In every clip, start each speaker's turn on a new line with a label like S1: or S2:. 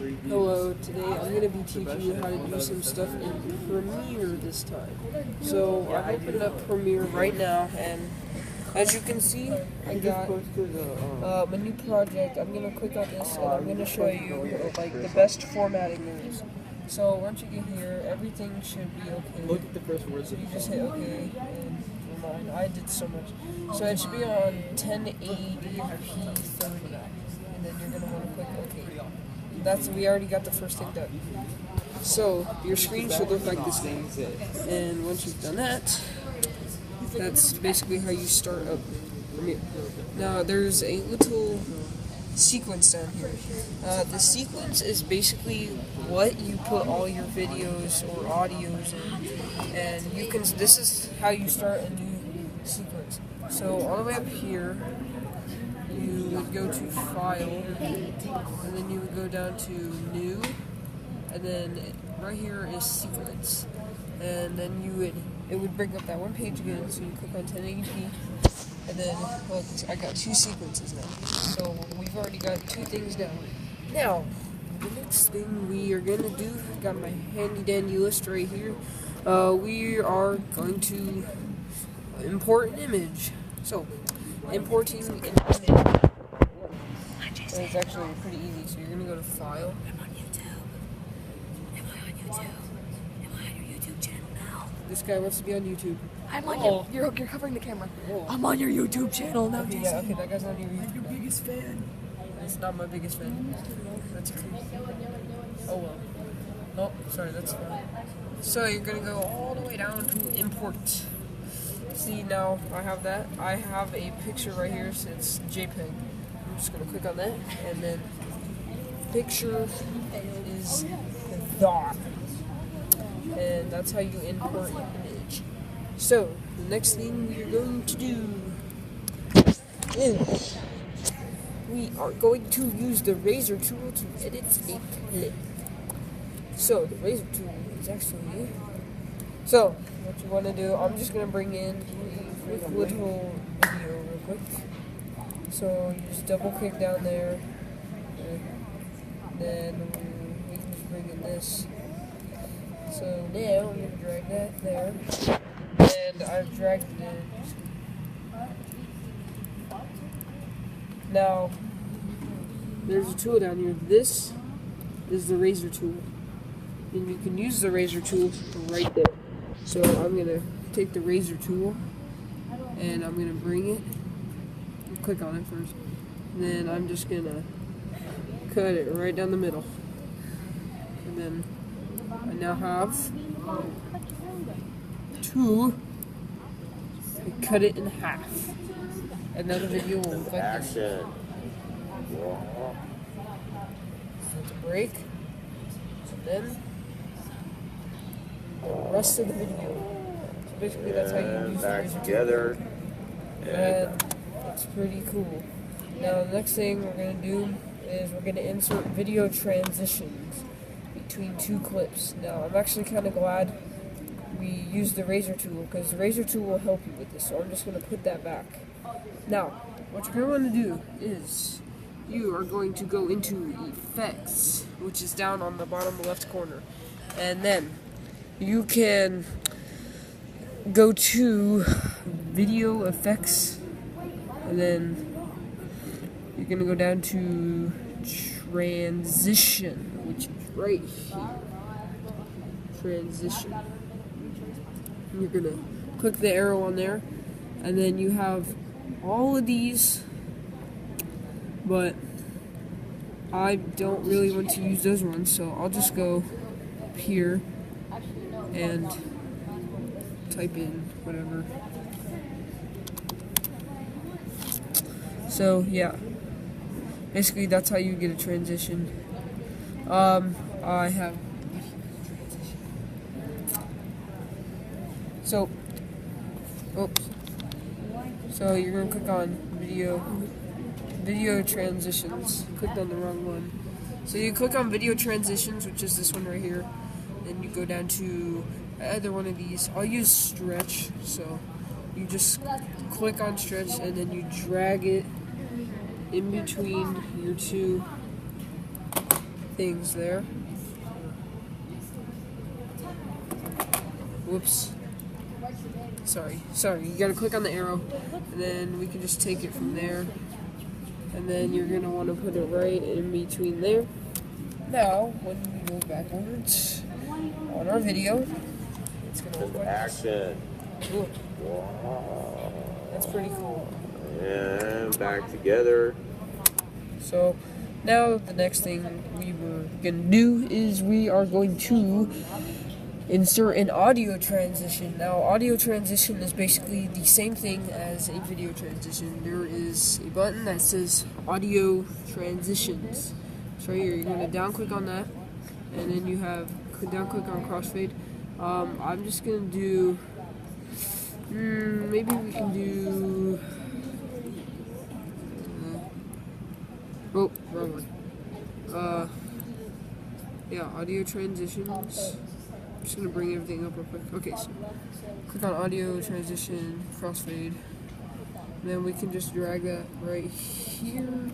S1: Hello, today I'm going to be teaching you how to do some stuff in Premiere this time. So I've opened up Premiere right now, and as you can see, I got my new project. I'm going to click on this, and I'm going to show you like the best formatting there is. So once you get here, everything should be okay.
S2: Look at the first word.
S1: So you just hit OK, and I did so much. So it should be on 1080p 30, and then you're going to want to click OK. We already got the first thing done. So your screen should look like this thing, and once you've done that, that's basically how you start up Premiere. Now there's a little sequence down here. The sequence is basically what you put all your videos or audios in, and you can. This is how you start a new sequence. So all the way up here, you would go to File, and then you would go down to New, and then right here is Sequence, and then it would bring up that one page again. So you click on 1080p, and then look, I got two sequences now. So we've already got two things down. Now the next thing we are gonna do, got my handy dandy list right here. We are going to import an image. So importing an image. It's actually pretty easy. So you're gonna go to File.
S3: I'm on YouTube. Am I on YouTube? Am I on your YouTube channel now?
S1: This guy wants to be on YouTube.
S3: I'm on you're covering the camera.
S1: Oh.
S3: I'm on your YouTube channel now,
S1: Okay,
S3: Jason.
S1: yeah, okay, that guy's on your
S3: I'm
S1: YouTube.
S3: your biggest fan.
S1: It's not my biggest fan. That's okay. Oh well. Nope, sorry, that's fine. So you're gonna go all the way down to import. See, now I have that. I have a picture right here, so it's JPEG. I'm just gonna click on that, and then picture is that. And that's how you import an image. So the next thing we're going to do is we are going to use the razor tool to edit a clip. So the razor tool is actually, so what you want to do, I'm just going to bring in a quick little video real quick. So you just double click down there, and then we can just bring in this. So now I'm going to drag that there, and I've dragged it in. Now, there's a tool down here. This is the razor tool, and you can use the razor tool right there. So I'm going to take the razor tool, and I'm going to bring it, click on it first, and then I'm just going to cut it right down the middle. And then I now have to cut it in half. And then the video will look like this. So it's a break. And then the rest of the video. So basically that's how you use the razor together. And it's pretty cool. Now the next thing we're going to do is we're going to insert video transitions between two clips. Now I'm actually kind of glad we used the razor tool, because the razor tool will help you with this. So I'm just going to put that back. Now, what you're going to want to do is you are going to go into Effects, which is down on the bottom left corner, and then you can go to Video Effects, and then you're going to go down to Transition, which is right here. Transition. And you're going to click the arrow on there, and then you have all of these, but I don't really want to use those ones, so I'll just go up here and type in whatever. So yeah, basically that's how you get a transition. I have so oops. So you're going to click on video transitions. Clicked on the wrong one. So you click on video transitions, which is this one right here. Then you go down to either one of these. I'll use stretch. So you just click on stretch and then you drag it in between your two things there. Whoops. Sorry. You gotta click on the arrow, and then we can just take it from there. And then you're gonna want to put it right in between there. Now, when we go backwards on our video, it's gonna look like
S2: Action.
S1: Ooh,
S2: Wow.
S1: that's pretty cool.
S2: And back together.
S1: So now the next thing we were gonna do is we are going to insert an audio transition. Now, audio transition is basically the same thing as a video transition. There is a button that says audio transitions. So right here, you're gonna down click on that, and then you have down click on crossfade. I'm just gonna do. Maybe we can do. Oh, wrong one. Yeah, audio transitions. I'm just gonna bring everything up real quick. Okay, so click on audio transition, crossfade. And then we can just drag that right here.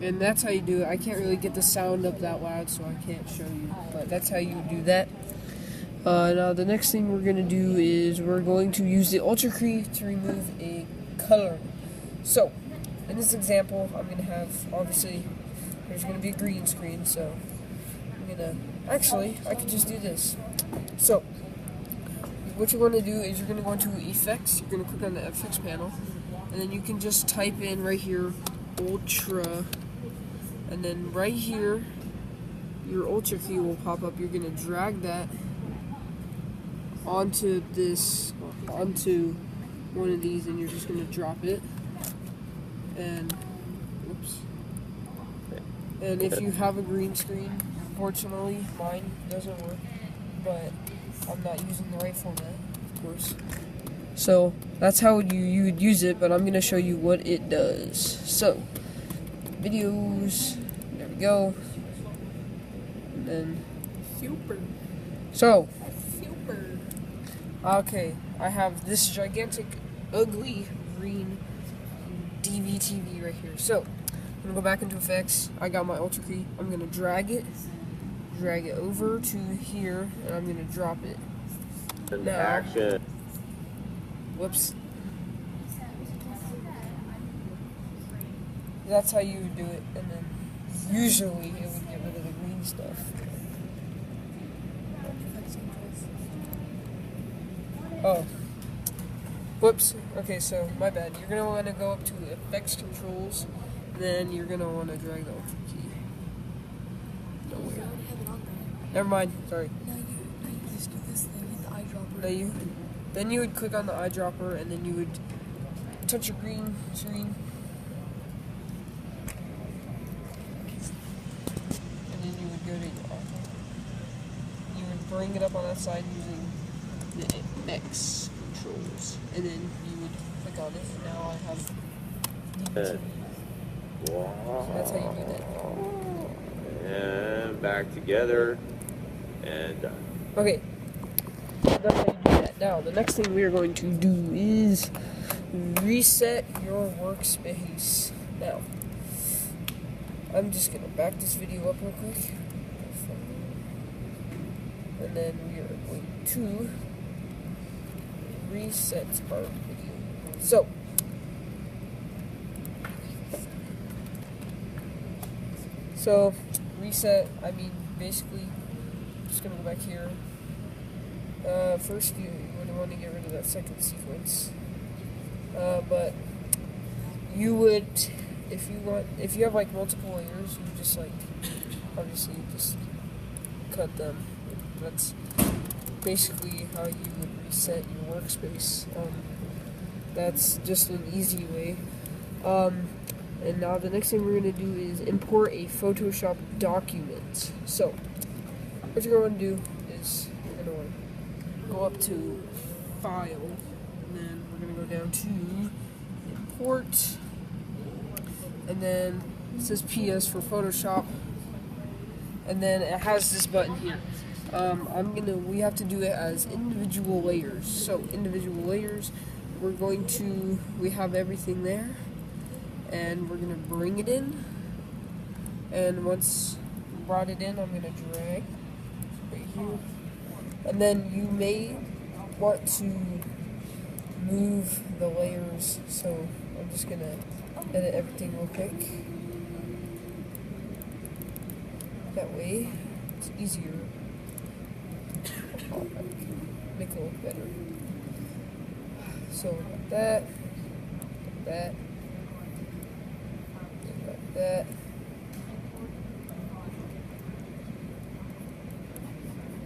S1: And that's how you do it. I can't really get the sound up that loud, so I can't show you. But that's how you do that. Now the next thing we're gonna do is we're going to use the Ultra Key to remove a color. So, in this example, I'm gonna have, obviously, there's gonna be a green screen, so I'm gonna, actually, I could just do this. So, what you're gonna do is you're gonna go into Effects, you're gonna click on the Effects panel, and then you can just type in right here, Ultra, and then right here, your Ultra Key will pop up. You're gonna drag that onto one of these, and you're just gonna drop it. And oops. And if you have a green screen, unfortunately mine doesn't work, but I'm not using the right format, of course. So that's how you would use it, but I'm gonna show you what it does. So videos, there we go. And then super. So okay, I have this gigantic, ugly green DVTV right here. So, I'm gonna go back into effects. I got my Ultra Key. I'm gonna drag it over to here, and I'm gonna drop it.
S2: And
S1: Now,
S2: action.
S1: whoops. That's how you would do it, and then usually it would get rid of the green stuff. Oh. Whoops. Okay, so my bad. You're gonna want to go up to Effects Controls, then you're gonna want to drag the Ultra Key. Nowhere. Never mind. Sorry.
S3: Now you just do this thing with the eyedropper.
S1: Then you would click on the eyedropper, and then you would touch your green screen, and then you would go to you would bring it up on that side using the X controls, and then you would click on it, and now I have DVTV.
S2: Wow.
S1: So that's how you do that.
S2: And back together. And done.
S1: Okay, that's how you do that. Now, the next thing we are going to do is reset your workspace. Now, I'm just going to back this video up real quick. And then we are going to reset our video. So reset, I mean, basically, I'm just going to go back here. First, you would want to get rid of that second sequence. But you would, if you have like multiple layers, you just like, obviously just cut them. That's basically how you would reset your workspace. That's just an easy way. And now the next thing we're going to do is import a Photoshop document. So, what you're going to do is you're going to go up to File, and then we're going to go down to Import, and then it says PS for Photoshop, and then it has this button here. We have to do it as individual layers. So individual layers, we have everything there, and we're gonna bring it in, and once brought it in, I'm going to drag right here. And then you may want to move the layers, so I'm just going to edit everything real quick. That way, it's easier. Make it look better. So, like that, like that.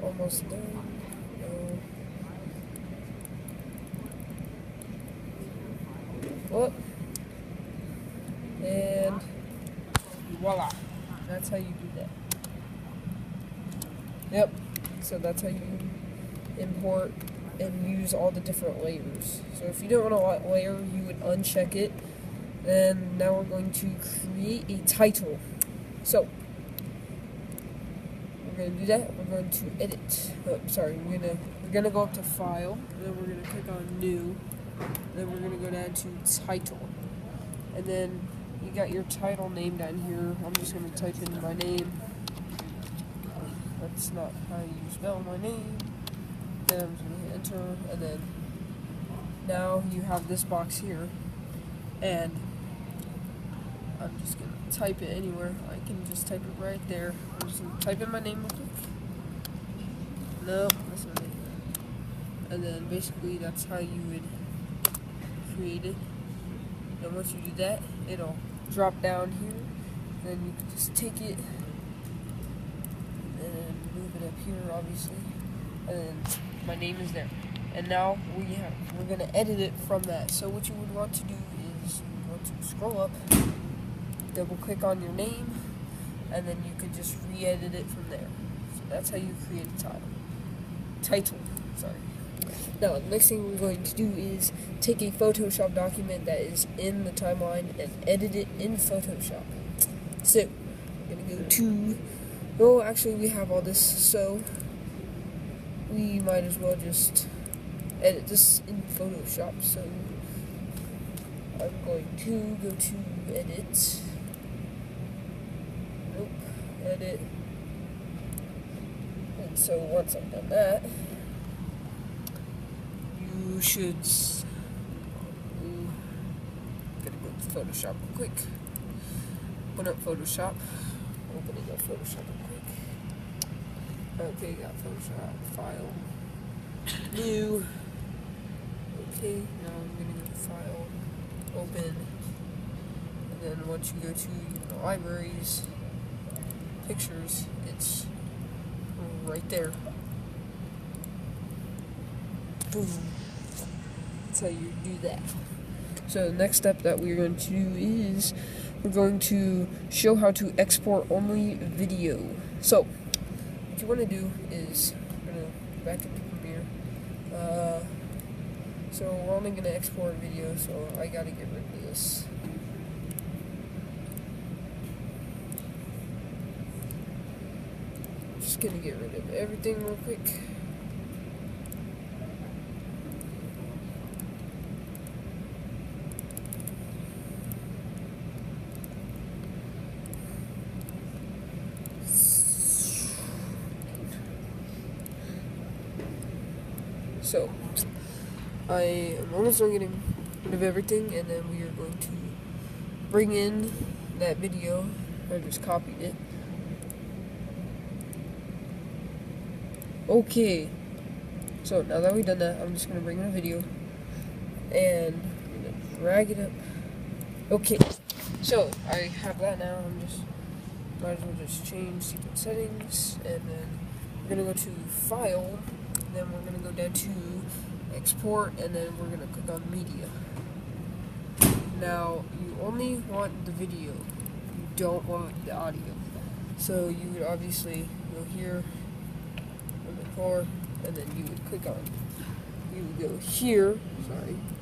S1: Almost done. No. Whoop. And voila. That's how you do that. Yep. So that's how you import and use all the different layers. So if you don't want to layer, you would uncheck it. And now we're going to create a title. So we're going to do that. We're going to edit. Oh, sorry. We're gonna go up to File, and then we're gonna click on New. And then we're gonna go down to Title. And then you got your title name down here. I'm just gonna type in my name. That's not how you spell my name. Then I'm just gonna hit enter, and then now you have this box here, and I'm just gonna type it anywhere. I can just type it right there. I'm just gonna type in my name real quick. No, that's not it. And then basically that's how you would create it. And once you do that, it'll drop down here. Then you can just take it and move it up here, obviously. And then my name is there. And now we're gonna edit it from that. So what you would want to do is you want to scroll up, double click on your name, and then you could just re-edit it from there. So that's how you create a title. Sorry. Now, the next thing we're going to do is take a Photoshop document that is in the timeline and edit it in Photoshop. So, we're going to go to, well, actually we have all this, so we might as well just edit this in Photoshop. So, I'm going to go to Edit. Nope, Edit. And so, once I've done that, you should gotta go to Photoshop real quick. Open up Photoshop. Opening up Photoshop real quick. Okay, got Photoshop. File. New. Okay, now I'm gonna go to File. Open. And then once you go to your libraries, pictures, it's right there. Boom. That's how you do that. So the next step that we're going to do is we're going to show how to export only video. So what you want to do is we're going to go back into Premiere. So we're only going to export video, so I got to get rid of this. Just going to get rid of everything real quick. So, I am almost done getting rid of everything, and then we are going to bring in that video. I just copied it. Okay, so now that we've done that, I'm just going to bring in a video, and I'm going to drag it up. Okay, so I have that now. Might as well just change sequence settings, and then we're going to go to File. Then we're going to go down to Export, and then we're going to click on Media. Now, you only want the video. You don't want the audio. So you would obviously go here, on the core, and then you would click on. You would go here,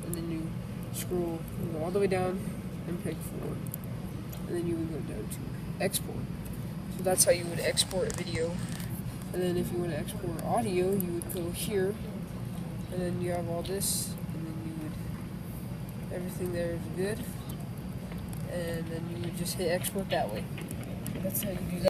S1: and then you scroll all the way down and pick 4. And then you would go down to Export. So that's how you would export a video. And then if you want to export audio, you would go here, and then you have all this, and then you would, everything there is good, and then you would just hit export that way. That's how you do that.